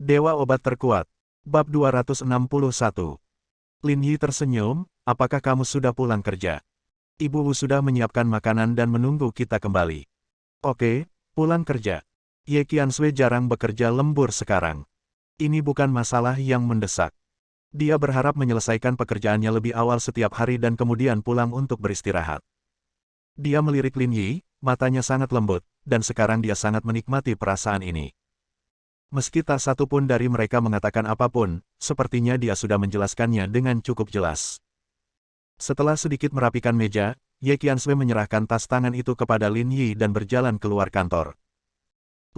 Dewa Obat Terkuat. Bab 261. Lin Yi tersenyum, apakah kamu sudah pulang kerja? Ibu Wu sudah menyiapkan makanan dan menunggu kita kembali. Oke, pulang kerja. Ye Qiansui jarang bekerja lembur sekarang. Ini bukan masalah yang mendesak. Dia berharap menyelesaikan pekerjaannya lebih awal setiap hari dan kemudian pulang untuk beristirahat. Dia melirik Lin Yi, matanya sangat lembut, dan sekarang dia sangat menikmati perasaan ini. Meski tak satu pun dari mereka mengatakan apapun, sepertinya dia sudah menjelaskannya dengan cukup jelas. Setelah sedikit merapikan meja, Ye Qiansui menyerahkan tas tangan itu kepada Lin Yi dan berjalan keluar kantor.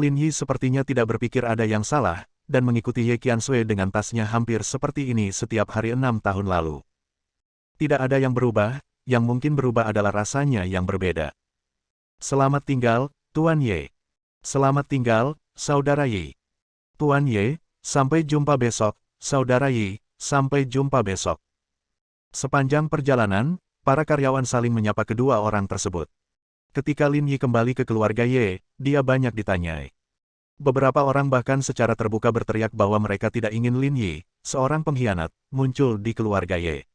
Lin Yi sepertinya tidak berpikir ada yang salah, dan mengikuti Ye Qiansui dengan tasnya hampir seperti ini setiap hari 6 tahun lalu. Tidak ada yang berubah, yang mungkin berubah adalah rasanya yang berbeda. Selamat tinggal, Tuan Ye. Selamat tinggal, Saudara Yi. Tuan Ye, sampai jumpa besok, Saudara Yi, sampai jumpa besok. Sepanjang perjalanan, para karyawan saling menyapa kedua orang tersebut. Ketika Lin Yi kembali ke keluarga Ye, dia banyak ditanyai. Beberapa orang bahkan secara terbuka berteriak bahwa mereka tidak ingin Lin Yi, seorang pengkhianat, muncul di keluarga Ye.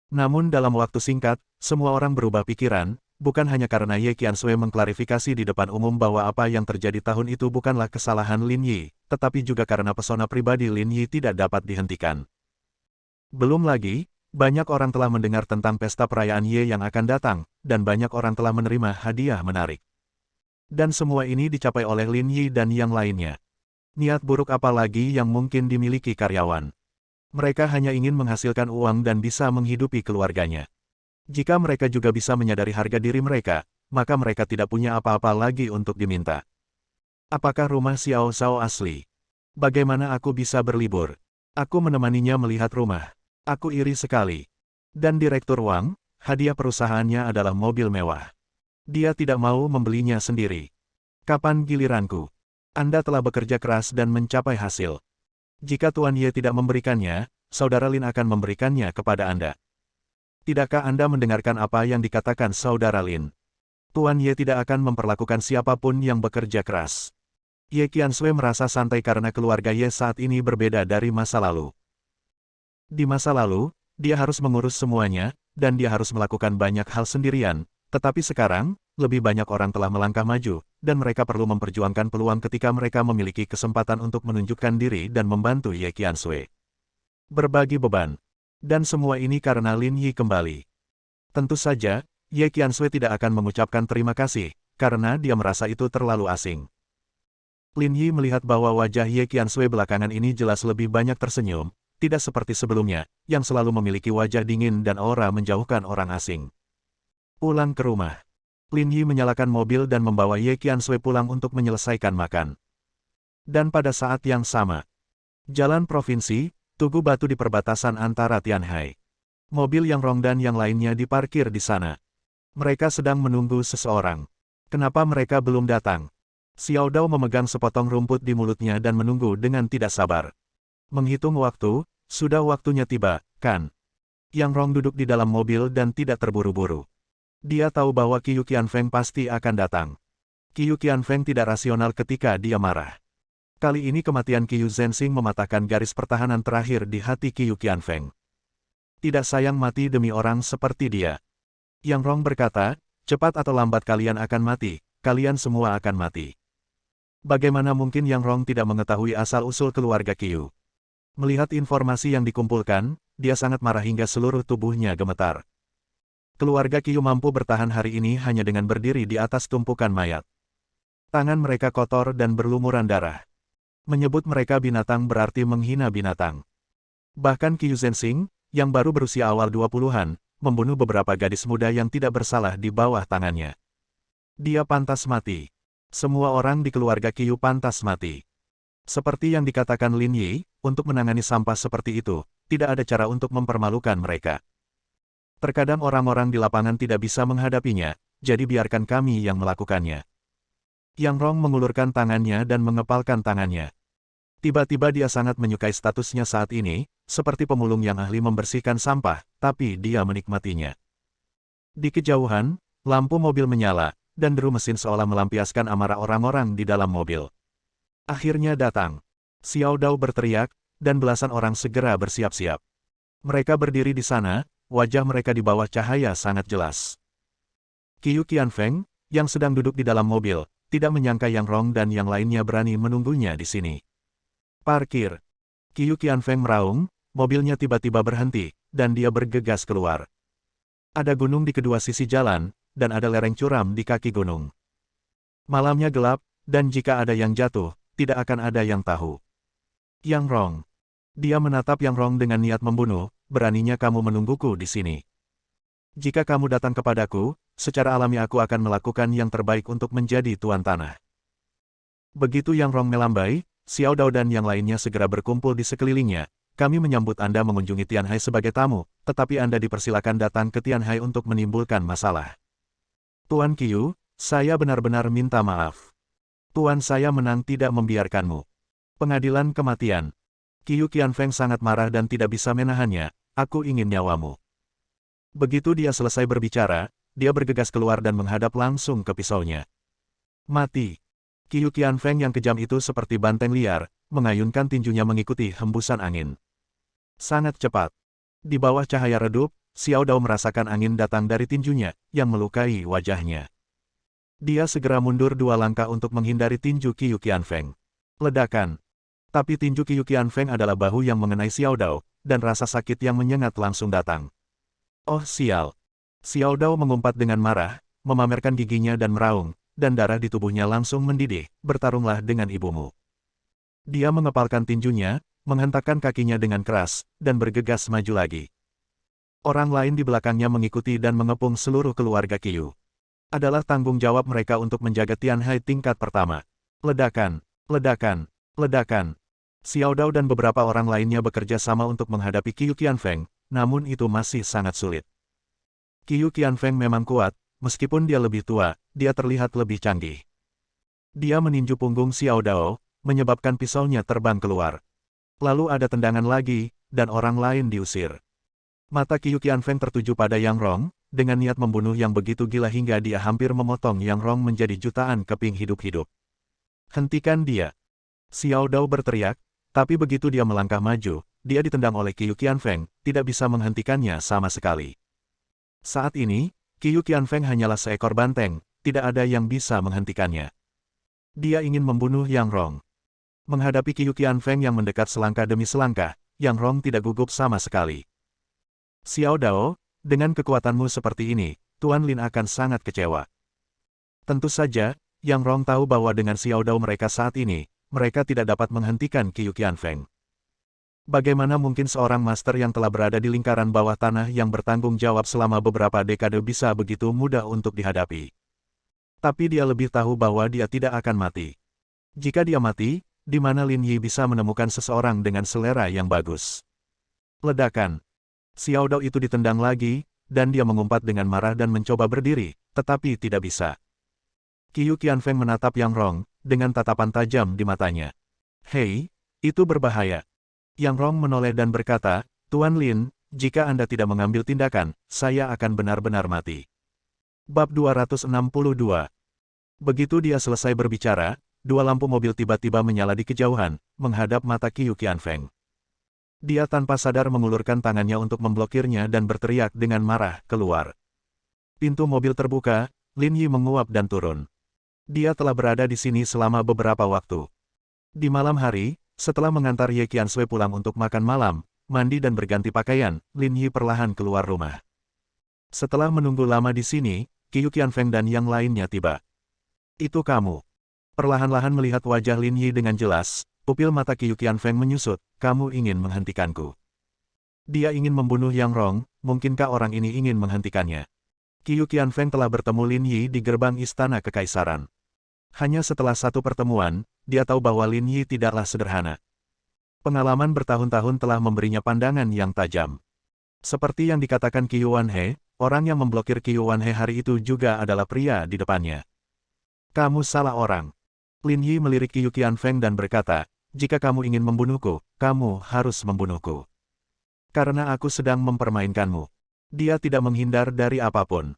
Namun dalam waktu singkat, semua orang berubah pikiran, bukan hanya karena Ye Qiansui mengklarifikasi di depan umum bahwa apa yang terjadi tahun itu bukanlah kesalahan Lin Yi, tetapi juga karena pesona pribadi Lin Yi tidak dapat dihentikan. Belum lagi, banyak orang telah mendengar tentang pesta perayaan Ye yang akan datang, dan banyak orang telah menerima hadiah menarik. Dan semua ini dicapai oleh Lin Yi dan yang lainnya. Niat buruk apa lagi yang mungkin dimiliki karyawan? Mereka hanya ingin menghasilkan uang dan bisa menghidupi keluarganya. Jika mereka juga bisa menyadari harga diri mereka, maka mereka tidak punya apa-apa lagi untuk diminta. Apakah rumah Xiao Zhao asli? Bagaimana aku bisa berlibur? Aku menemaninya melihat rumah. Aku iri sekali. Dan Direktur Wang, hadiah perusahaannya adalah mobil mewah. Dia tidak mau membelinya sendiri. Kapan giliranku? Anda telah bekerja keras dan mencapai hasil. Jika Tuan Ye tidak memberikannya, Saudara Lin akan memberikannya kepada Anda. Tidakkah Anda mendengarkan apa yang dikatakan Saudara Lin? Tuan Ye tidak akan memperlakukan siapapun yang bekerja keras. Ye Qiansui merasa santai karena keluarga Ye saat ini berbeda dari masa lalu. Di masa lalu, dia harus mengurus semuanya, dan dia harus melakukan banyak hal sendirian, tetapi sekarang, lebih banyak orang telah melangkah maju, dan mereka perlu memperjuangkan peluang ketika mereka memiliki kesempatan untuk menunjukkan diri dan membantu Ye Qiansui. Berbagi beban. Dan semua ini karena Lin Yi kembali. Tentu saja, Ye Qiansui tidak akan mengucapkan terima kasih, karena dia merasa itu terlalu asing. Lin Yi melihat bahwa wajah Ye Qiansui belakangan ini jelas lebih banyak tersenyum, tidak seperti sebelumnya, yang selalu memiliki wajah dingin dan aura menjauhkan orang asing. Pulang ke rumah. Lin Yi menyalakan mobil dan membawa Ye Qiansui pulang untuk menyelesaikan makan. Dan pada saat yang sama, jalan provinsi, tugu batu di perbatasan antara Tianhai. Mobil Yang Rong dan yang lainnya diparkir di sana. Mereka sedang menunggu seseorang. Kenapa mereka belum datang? Xiao Dao memegang sepotong rumput di mulutnya dan menunggu dengan tidak sabar. Menghitung waktu, sudah waktunya tiba, kan? Yang Rong duduk di dalam mobil dan tidak terburu-buru. Dia tahu bahwa Qiu Qianfeng pasti akan datang. Qiu Qianfeng tidak rasional ketika dia marah. Kali ini kematian Qiu Zhenxing mematahkan garis pertahanan terakhir di hati Qiu Qianfeng. Tidak sayang mati demi orang seperti dia. Yang Rong berkata, cepat atau lambat kalian akan mati, kalian semua akan mati. Bagaimana mungkin Yang Rong tidak mengetahui asal-usul keluarga Qiu? Melihat informasi yang dikumpulkan, dia sangat marah hingga seluruh tubuhnya gemetar. Keluarga Qiu mampu bertahan hari ini hanya dengan berdiri di atas tumpukan mayat. Tangan mereka kotor dan berlumuran darah. Menyebut mereka binatang berarti menghina binatang. Bahkan Qiu Zhenxing, yang baru berusia awal 20-an, membunuh beberapa gadis muda yang tidak bersalah di bawah tangannya. Dia pantas mati. Semua orang di keluarga Qiu pantas mati. Seperti yang dikatakan Lin Yi, untuk menangani sampah seperti itu, tidak ada cara untuk mempermalukan mereka. Terkadang orang-orang di lapangan tidak bisa menghadapinya, jadi biarkan kami yang melakukannya. Yang Rong mengulurkan tangannya dan mengepalkan tangannya. Tiba-tiba dia sangat menyukai statusnya saat ini, seperti pemulung yang ahli membersihkan sampah, tapi dia menikmatinya. Di kejauhan, lampu mobil menyala, dan deru mesin seolah melampiaskan amarah orang-orang di dalam mobil. Akhirnya datang. Xiao Dao berteriak, dan belasan orang segera bersiap-siap. Mereka berdiri di sana, wajah mereka di bawah cahaya sangat jelas. Qiu Qianfeng, yang sedang duduk di dalam mobil, tidak menyangka Yang Rong dan yang lainnya berani menunggunya di sini. Parkir. Qiu Qianfeng meraung, mobilnya tiba-tiba berhenti, dan dia bergegas keluar. Ada gunung di kedua sisi jalan, dan ada lereng curam di kaki gunung. Malamnya gelap, dan jika ada yang jatuh, tidak akan ada yang tahu. Yang Rong. Dia menatap Yang Rong dengan niat membunuh, beraninya kamu menungguku di sini. Jika kamu datang kepadaku, secara alami aku akan melakukan yang terbaik untuk menjadi tuan tanah. Begitu Yang Rong melambai, Xiao Dao dan yang lainnya segera berkumpul di sekelilingnya. Kami menyambut Anda mengunjungi Tianhai sebagai tamu, tetapi Anda dipersilakan datang ke Tianhai untuk menimbulkan masalah. Tuan Qiu, saya benar-benar minta maaf. Tuan saya menang tidak membiarkanmu. Pengadilan kematian. Qiu Qianfeng sangat marah dan tidak bisa menahannya, aku ingin nyawamu. Begitu dia selesai berbicara, dia bergegas keluar dan menghadap langsung ke pisaunya. Mati. Qiu Qianfeng yang kejam itu seperti banteng liar, mengayunkan tinjunya mengikuti hembusan angin. Sangat cepat. Di bawah cahaya redup, Xiao Dao merasakan angin datang dari tinjunya, yang melukai wajahnya. Dia segera mundur 2 langkah untuk menghindari tinju Qiu Qianfeng. Ledakan. Tapi tinju Qiu Qianfeng adalah bahu yang mengenai Xiao Dao, dan rasa sakit yang menyengat langsung datang. Oh sial. Xiao Dao mengumpat dengan marah, memamerkan giginya dan meraung, dan darah di tubuhnya langsung mendidih, bertarunglah dengan ibumu. Dia mengepalkan tinjunya, menghentakkan kakinya dengan keras, dan bergegas maju lagi. Orang lain di belakangnya mengikuti dan mengepung seluruh keluarga Qiu. Adalah tanggung jawab mereka untuk menjaga Tianhai tingkat pertama. Ledakan, ledakan, ledakan. Xiao Dao dan beberapa orang lainnya bekerja sama untuk menghadapi Qiu Qianfeng, namun itu masih sangat sulit. Qiu Qianfeng memang kuat, meskipun dia lebih tua, dia terlihat lebih canggih. Dia meninju punggung Xiao Dao, menyebabkan pisaunya terbang keluar. Lalu ada tendangan lagi, dan orang lain diusir. Mata Qiu Qianfeng tertuju pada Yang Rong, dengan niat membunuh yang begitu gila hingga dia hampir memotong Yang Rong menjadi jutaan keping hidup-hidup. Hentikan dia! Xiao Dao berteriak, tapi begitu dia melangkah maju, dia ditendang oleh Qiu Qianfeng, tidak bisa menghentikannya sama sekali. Saat ini, Qiu Qianfeng hanyalah seekor banteng, tidak ada yang bisa menghentikannya. Dia ingin membunuh Yang Rong. Menghadapi Qiu Qianfeng yang mendekat selangkah demi selangkah, Yang Rong tidak gugup sama sekali. Xiao Dao, dengan kekuatanmu seperti ini, Tuan Lin akan sangat kecewa. Tentu saja, Yang Rong tahu bahwa dengan Xiao Dao mereka saat ini, mereka tidak dapat menghentikan Qiu Qianfeng. Bagaimana mungkin seorang master yang telah berada di lingkaran bawah tanah yang bertanggung jawab selama beberapa dekade bisa begitu mudah untuk dihadapi? Tapi dia lebih tahu bahwa dia tidak akan mati. Jika dia mati, di mana Lin Yi bisa menemukan seseorang dengan selera yang bagus? Ledakan. Xiao Dao itu ditendang lagi, dan dia mengumpat dengan marah dan mencoba berdiri, tetapi tidak bisa. Qiu Qianfeng menatap Yang Rong, dengan tatapan tajam di matanya. Hei, itu berbahaya. Yang Rong menoleh dan berkata, Tuan Lin, jika Anda tidak mengambil tindakan, saya akan benar-benar mati. Bab 262. Begitu dia selesai berbicara, 2 lampu mobil tiba-tiba menyala di kejauhan, menghadap mata Qiu Qianfeng. Dia tanpa sadar mengulurkan tangannya untuk memblokirnya dan berteriak dengan marah, keluar. Pintu mobil terbuka, Lin Yi menguap dan turun. Dia telah berada di sini selama beberapa waktu. Di malam hari, setelah mengantar Ye Qiansui pulang untuk makan malam, mandi dan berganti pakaian, Lin Yi perlahan keluar rumah. Setelah menunggu lama di sini, Qiu Qianfeng dan yang lainnya tiba. Itu kamu. Perlahan-lahan melihat wajah Lin Yi dengan jelas, pupil mata Qiu Qianfeng menyusut, kamu ingin menghentikanku. Dia ingin membunuh Yang Rong, mungkinkah orang ini ingin menghentikannya? Qiu Qianfeng telah bertemu Lin Yi di gerbang istana kekaisaran. Hanya setelah satu pertemuan, dia tahu bahwa Lin Yi tidaklah sederhana. Pengalaman bertahun-tahun telah memberinya pandangan yang tajam. Seperti yang dikatakan Qiu Wanhe, orang yang memblokir Qiu Wanhe hari itu juga adalah pria di depannya. Kamu salah orang. Lin Yi melirik Qiu Qianfeng dan berkata, jika kamu ingin membunuhku, kamu harus membunuhku. Karena aku sedang mempermainkanmu. Dia tidak menghindar dari apapun.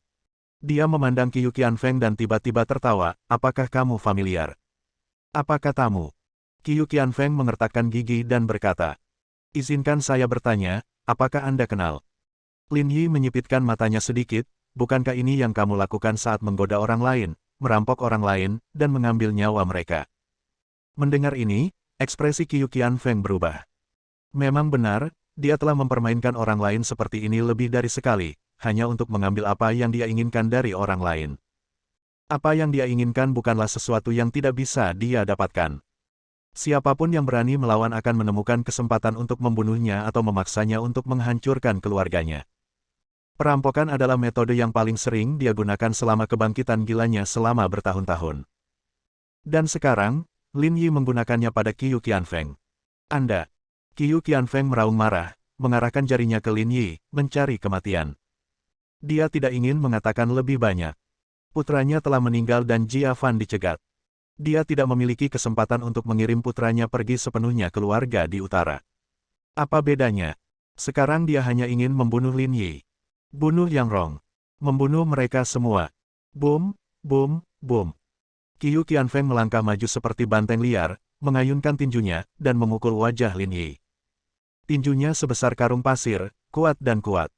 Dia memandang Qiu Qianfeng dan tiba-tiba tertawa, apakah kamu familiar? Apa katamu? Qiu Qianfeng mengertakkan gigi dan berkata, "Izinkan saya bertanya, apakah Anda kenal?" Lin Yi menyipitkan matanya sedikit, "Bukankah ini yang kamu lakukan saat menggoda orang lain, merampok orang lain, dan mengambil nyawa mereka?" Mendengar ini, ekspresi Qiu Qianfeng berubah. Memang benar, dia telah mempermainkan orang lain seperti ini lebih dari sekali, hanya untuk mengambil apa yang dia inginkan dari orang lain. Apa yang dia inginkan bukanlah sesuatu yang tidak bisa dia dapatkan. Siapapun yang berani melawan akan menemukan kesempatan untuk membunuhnya atau memaksanya untuk menghancurkan keluarganya. Perampokan adalah metode yang paling sering dia gunakan selama kebangkitan gilanya selama bertahun-tahun. Dan sekarang, Lin Yi menggunakannya pada Qiu Qianfeng. "Anda." Qiu Qianfeng meraung marah, mengarahkan jarinya ke Lin Yi, mencari kematian. Dia tidak ingin mengatakan lebih banyak. Putranya telah meninggal dan Jia Fan dicegat. Dia tidak memiliki kesempatan untuk mengirim putranya pergi sepenuhnya ke keluarga di utara. Apa bedanya? Sekarang dia hanya ingin membunuh Lin Yi. Bunuh Yang Rong. Membunuh mereka semua. Boom, boom, boom. Qiu Qianfeng melangkah maju seperti banteng liar, mengayunkan tinjunya, dan memukul wajah Lin Yi. Tinjunya sebesar karung pasir, kuat dan kuat.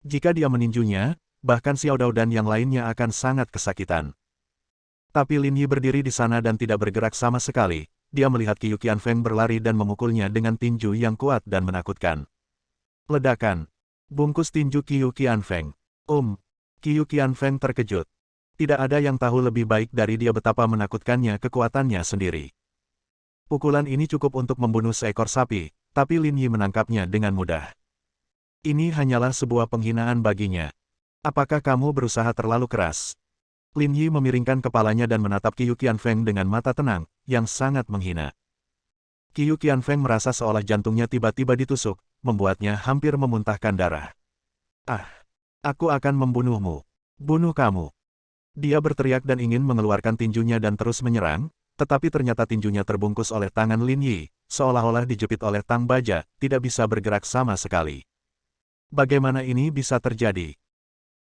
Jika dia meninjunya, bahkan Xiao Dao dan yang lainnya akan sangat kesakitan. Tapi Lin Yi berdiri di sana dan tidak bergerak sama sekali. Dia melihat Qiu Qianfeng berlari dan memukulnya dengan tinju yang kuat dan menakutkan. Ledakan. Bungkus tinju Qiu Qianfeng. Qiu Qianfeng terkejut. Tidak ada yang tahu lebih baik dari dia betapa menakutkannya kekuatannya sendiri. Pukulan ini cukup untuk membunuh seekor sapi, tapi Lin Yi menangkapnya dengan mudah. Ini hanyalah sebuah penghinaan baginya. Apakah kamu berusaha terlalu keras? Lin Yi memiringkan kepalanya dan menatap Qiu Qianfeng dengan mata tenang, yang sangat menghina. Qiu Qianfeng merasa seolah jantungnya tiba-tiba ditusuk, membuatnya hampir memuntahkan darah. "Ah! Aku akan membunuhmu. Bunuh kamu." Dia berteriak dan ingin mengeluarkan tinjunya dan terus menyerang, tetapi ternyata tinjunya terbungkus oleh tangan Lin Yi, seolah-olah dijepit oleh tang baja, tidak bisa bergerak sama sekali. Bagaimana ini bisa terjadi?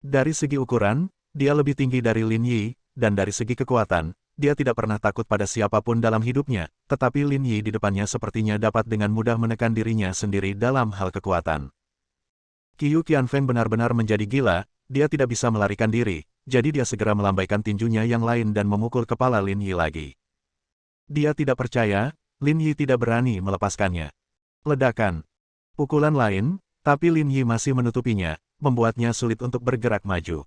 Dari segi ukuran, dia lebih tinggi dari Lin Yi, dan dari segi kekuatan, dia tidak pernah takut pada siapapun dalam hidupnya, tetapi Lin Yi di depannya sepertinya dapat dengan mudah menekan dirinya sendiri dalam hal kekuatan. Qiu Qianfeng benar-benar menjadi gila, dia tidak bisa melarikan diri, jadi dia segera melambaikan tinjunya yang lain dan memukul kepala Lin Yi lagi. Dia tidak percaya, Lin Yi tidak berani melepaskannya. Ledakan. Pukulan lain, tapi Lin Yi masih menutupinya, membuatnya sulit untuk bergerak maju.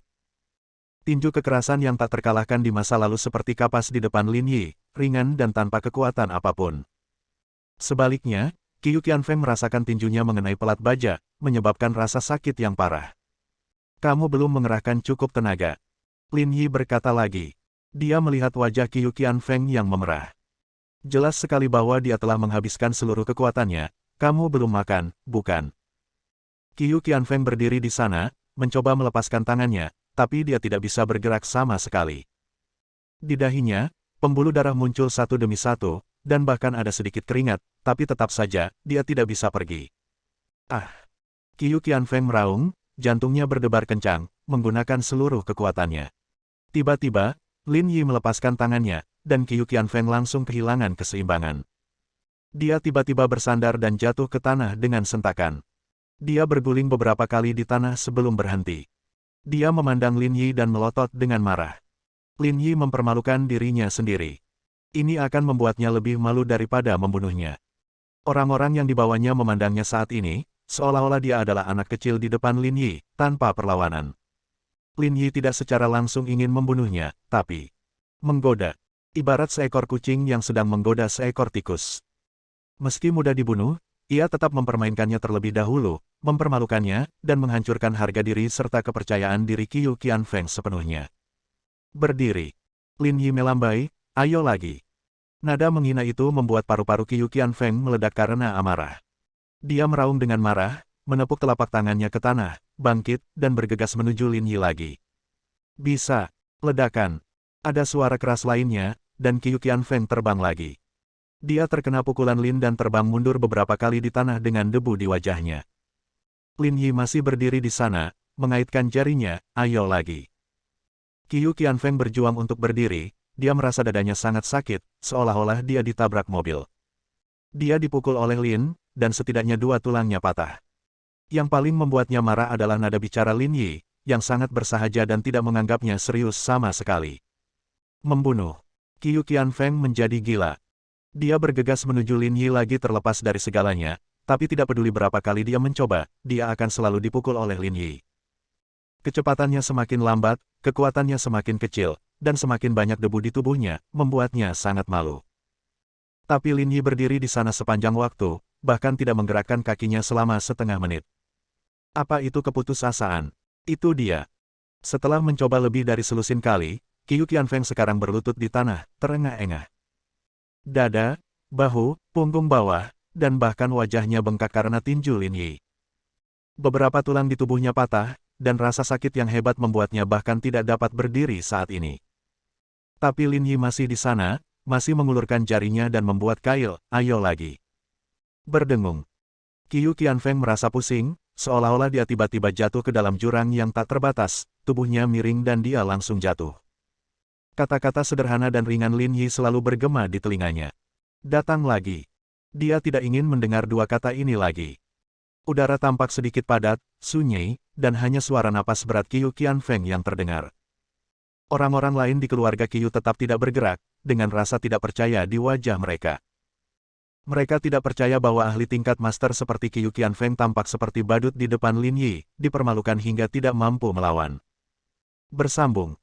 Tinju kekerasan yang tak terkalahkan di masa lalu seperti kapas di depan Lin Yi, ringan dan tanpa kekuatan apapun. Sebaliknya, Qiu Qianfeng merasakan tinjunya mengenai pelat baja, menyebabkan rasa sakit yang parah. "Kamu belum mengerahkan cukup tenaga," Lin Yi berkata lagi. Dia melihat wajah Qiu Qianfeng yang memerah. Jelas sekali bahwa dia telah menghabiskan seluruh kekuatannya. "Kamu belum makan, bukan?" Qiu Qianfeng berdiri di sana, mencoba melepaskan tangannya, tapi dia tidak bisa bergerak sama sekali. Di dahinya, pembuluh darah muncul satu demi satu, dan bahkan ada sedikit keringat, tapi tetap saja, dia tidak bisa pergi. "Ah!" Qiu Qianfeng meraung, jantungnya berdebar kencang, menggunakan seluruh kekuatannya. Tiba-tiba, Lin Yi melepaskan tangannya, dan Qiu Qianfeng langsung kehilangan keseimbangan. Dia tiba-tiba bersandar dan jatuh ke tanah dengan sentakan. Dia berguling beberapa kali di tanah sebelum berhenti. Dia memandang Lin Yi dan melotot dengan marah. Lin Yi mempermalukan dirinya sendiri. Ini akan membuatnya lebih malu daripada membunuhnya. Orang-orang yang dibawanya memandangnya saat ini, seolah-olah dia adalah anak kecil di depan Lin Yi, tanpa perlawanan. Lin Yi tidak secara langsung ingin membunuhnya, tapi menggoda. Ibarat seekor kucing yang sedang menggoda seekor tikus. Meski mudah dibunuh, ia tetap mempermainkannya terlebih dahulu, mempermalukannya, dan menghancurkan harga diri serta kepercayaan diri Qiu Qianfeng sepenuhnya. Berdiri. Lin Yi melambai, "Ayo lagi." Nada menghina itu membuat paru-paru Qiu Qianfeng meledak karena amarah. Dia meraung dengan marah, menepuk telapak tangannya ke tanah, bangkit, dan bergegas menuju Lin Yi lagi. "Bisa." Ledakan. Ada suara keras lainnya, dan Qiu Qianfeng terbang lagi. Dia terkena pukulan Lin dan terbang mundur beberapa kali di tanah dengan debu di wajahnya. Lin Yi masih berdiri di sana, mengaitkan jarinya, "Ayo lagi." Qiu Qianfeng berjuang untuk berdiri, dia merasa dadanya sangat sakit, seolah-olah dia ditabrak mobil. Dia dipukul oleh Lin, dan setidaknya 2 tulangnya patah. Yang paling membuatnya marah adalah nada bicara Lin Yi, yang sangat bersahaja dan tidak menganggapnya serius sama sekali. Membunuh. Qiu Qianfeng menjadi gila. Dia bergegas menuju Lin Yi lagi terlepas dari segalanya, tapi tidak peduli berapa kali dia mencoba, dia akan selalu dipukul oleh Lin Yi. Kecepatannya semakin lambat, kekuatannya semakin kecil, dan semakin banyak debu di tubuhnya, membuatnya sangat malu. Tapi Lin Yi berdiri di sana sepanjang waktu, bahkan tidak menggerakkan kakinya selama setengah menit. Apa itu keputusasaan? Itu dia. Setelah mencoba lebih dari selusin kali, Qiu Qianfeng sekarang berlutut di tanah, terengah-engah. Dada, bahu, punggung bawah, dan bahkan wajahnya bengkak karena tinju Lin Yi. Beberapa tulang di tubuhnya patah, dan rasa sakit yang hebat membuatnya bahkan tidak dapat berdiri saat ini. Tapi Lin Yi masih di sana, masih mengulurkan jarinya dan membuat Kail, ayo lagi. Berdengung. Qiu Qianfeng merasa pusing, seolah-olah dia tiba-tiba jatuh ke dalam jurang yang tak terbatas, tubuhnya miring dan dia langsung jatuh. Kata-kata sederhana dan ringan Lin Yi selalu bergema di telinganya. Datang lagi. Dia tidak ingin mendengar 2 kata ini lagi. Udara tampak sedikit padat, sunyi, dan hanya suara napas berat Qiu Qianfeng yang terdengar. Orang-orang lain di keluarga Qiu tetap tidak bergerak, dengan rasa tidak percaya di wajah mereka. Mereka tidak percaya bahwa ahli tingkat master seperti Qiu Qianfeng tampak seperti badut di depan Lin Yi, dipermalukan hingga tidak mampu melawan. Bersambung.